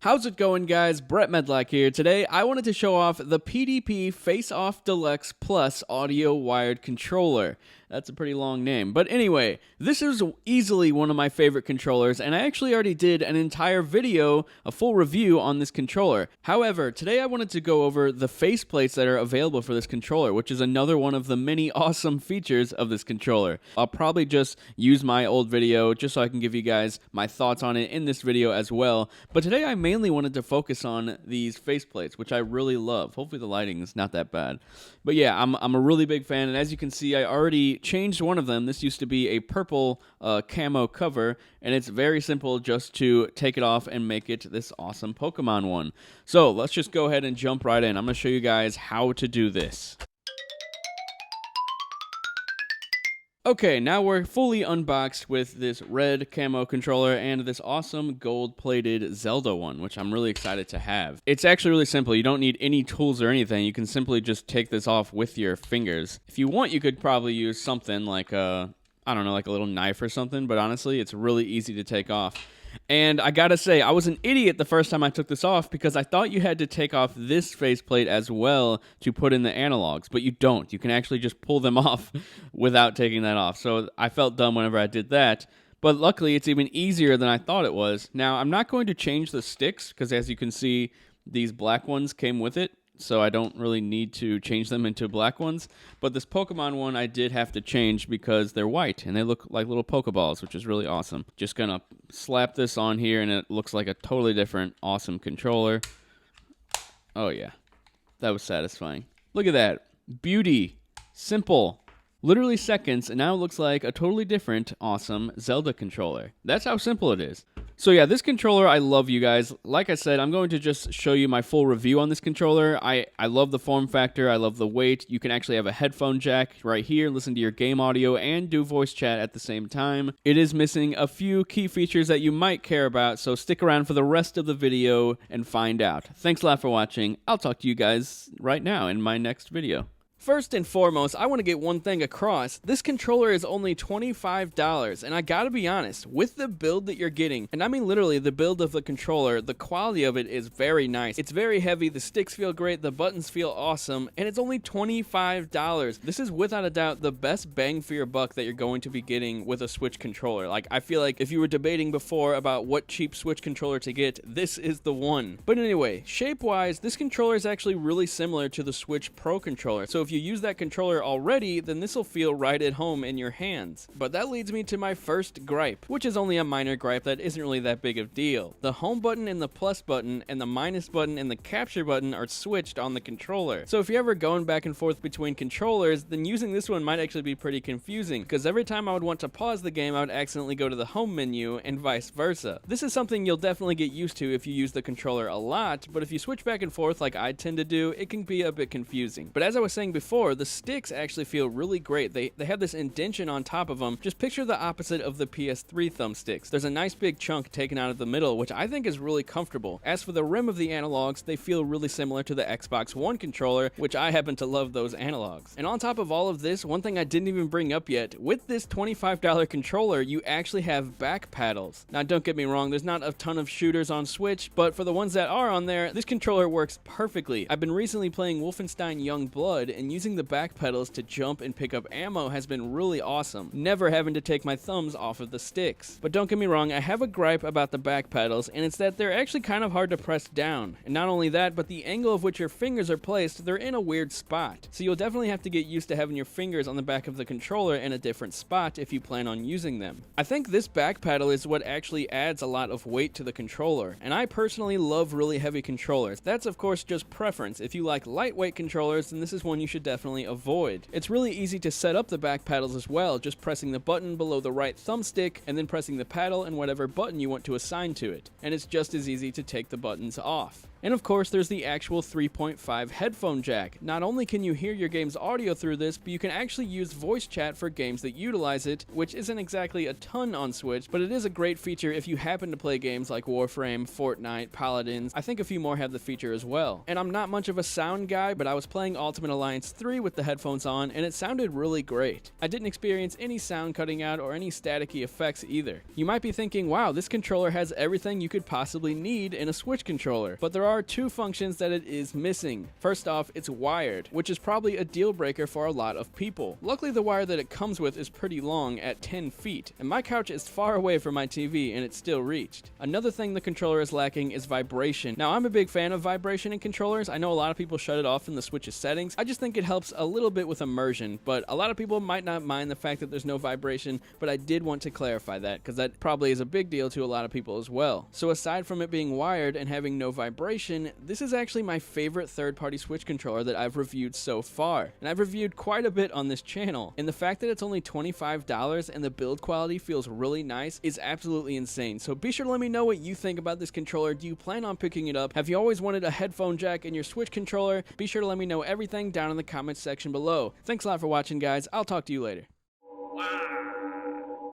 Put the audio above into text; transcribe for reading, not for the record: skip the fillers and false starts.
How's it going, guys? Brett Medlock here. Today, I wanted to show off the PDP Faceoff Deluxe Plus audio wired controller. That's a pretty long name. But anyway, this is easily one of my favorite controllers, and I actually already did an entire video, a full review on this controller. However, today I wanted to go over the faceplates that are available for this controller, which is another one of the many awesome features of this controller. I'll probably just use my old video just so I can give you guys my thoughts on it in this video as well. But today I mainly wanted to focus on these faceplates, which I really love. Hopefully the lighting is not that bad. But yeah, I'm a really big fan, and as you can see, I already changed one of them. This used to be a purple camo cover, and it's very simple just to take it off and make it this awesome Pokemon one. So let's just go ahead and jump right in. I'm going to show you guys how to do this. Okay, now we're fully unboxed with this red camo controller and this awesome gold-plated Zelda one, which I'm really excited to have. It's actually really simple. You don't need any tools or anything. You can simply just take this off with your fingers. If you want, you could probably use something like I don't know, like a little knife or something, but honestly, it's really easy to take off. And I gotta say, I was an idiot the first time I took this off because I thought you had to take off this faceplate as well to put in the analogs, but you don't. You can actually just pull them off without taking that off. So I felt dumb whenever I did that, but luckily it's even easier than I thought it was. Now, I'm not going to change the sticks because as you can see, these black ones came with it, so I don't really need to change them into black ones. But this Pokemon one I did have to change because they're white and they look like little Pokeballs, which is really awesome. Just gonna slap this on here and it looks like a totally different awesome controller. Oh yeah, that was satisfying. Look at that. Beauty. Simple. Literally seconds, and now it looks like a totally different, awesome Zelda controller. That's how simple it is. So yeah, this controller, I love, you guys. Like I said, I'm going to just show you my full review on this controller. I love the form factor. I love the weight. You can actually have a headphone jack right here, listen to your game audio, and do voice chat at the same time. It is missing a few key features that you might care about, so stick around for the rest of the video and find out. Thanks a lot for watching. I'll talk to you guys right now in my next video. First and foremost, I want to get one thing across. This controller is only $25, and I gotta be honest, with the build that you're getting, and I mean literally the build of the controller, the quality of it is very nice. It's very heavy, the sticks feel great, the buttons feel awesome, and it's only $25. This is without a doubt the best bang for your buck that you're going to be getting with a Switch controller. Like, I feel like if you were debating before about what cheap Switch controller to get, this is the one. But anyway, shape-wise, this controller is actually really similar to the Switch Pro controller, so if you use that controller already, then this will feel right at home in your hands. But that leads me to my first gripe, which is only a minor gripe that isn't really that big of a deal. The home button and the plus button and the minus button and the capture button are switched on the controller. So if you're ever going back and forth between controllers, then using this one might actually be pretty confusing, because every time I would want to pause the game, I would accidentally go to the home menu and vice versa. This is something you'll definitely get used to if you use the controller a lot, but if you switch back and forth like I tend to do, it can be a bit confusing. But as I was saying before, the sticks actually feel really great. They have this indentation on top of them. Just picture the opposite of the PS3 thumbsticks. There's a nice big chunk taken out of the middle, which I think is really comfortable. As for the rim of the analogs, they feel really similar to the Xbox One controller, which I happen to love those analogs. And on top of all of this, one thing I didn't even bring up yet, with this $25 controller, you actually have back paddles. Now, don't get me wrong, there's not a ton of shooters on Switch, but for the ones that are on there, this controller works perfectly. I've been recently playing Wolfenstein Young Blood, and using the back pedals to jump and pick up ammo has been really awesome, never having to take my thumbs off of the sticks. But don't get me wrong, I have a gripe about the back pedals, and it's that they're actually kind of hard to press down. And not only that, but the angle of which your fingers are placed, they're in a weird spot. So you'll definitely have to get used to having your fingers on the back of the controller in a different spot if you plan on using them. I think this back pedal is what actually adds a lot of weight to the controller, and I personally love really heavy controllers. That's of course just preference. If you like lightweight controllers, then this is one you should definitely avoid. It's really easy to set up the back paddles as well, just pressing the button below the right thumbstick and then pressing the paddle and whatever button you want to assign to it. And it's just as easy to take the buttons off. And of course, there's the actual 3.5 headphone jack. Not only can you hear your game's audio through this, but you can actually use voice chat for games that utilize it, which isn't exactly a ton on Switch, but it is a great feature if you happen to play games like Warframe, Fortnite, Paladins. I think a few more have the feature as well. And I'm not much of a sound guy, but I was playing Ultimate Alliance 3 with the headphones on, and it sounded really great. I didn't experience any sound cutting out or any staticky effects either. You might be thinking, wow, this controller has everything you could possibly need in a Switch controller, but there are two functions that it is missing. First off, it's wired, which is probably a deal breaker for a lot of people. Luckily, the wire that it comes with is pretty long at 10 feet, and my couch is far away from my TV and it still reached. Another thing the controller is lacking is vibration. Now, I'm a big fan of vibration in controllers. I know a lot of people shut it off in the Switch's settings. I just think it helps a little bit with immersion, but a lot of people might not mind the fact that there's no vibration, but I did want to clarify that because that probably is a big deal to a lot of people as well. So aside from it being wired and having no vibration, this is actually my favorite third-party Switch controller that I've reviewed so far, and I've reviewed quite a bit on this channel, and the fact that it's only $25 and the build quality feels really nice is absolutely insane. So be sure to let me know what you think about this controller. Do you plan on picking it up? Have you always wanted a headphone jack in your Switch controller? Be sure to let me know everything down in the comments section below. Thanks a lot for watching, guys. I'll talk to you later. Wow.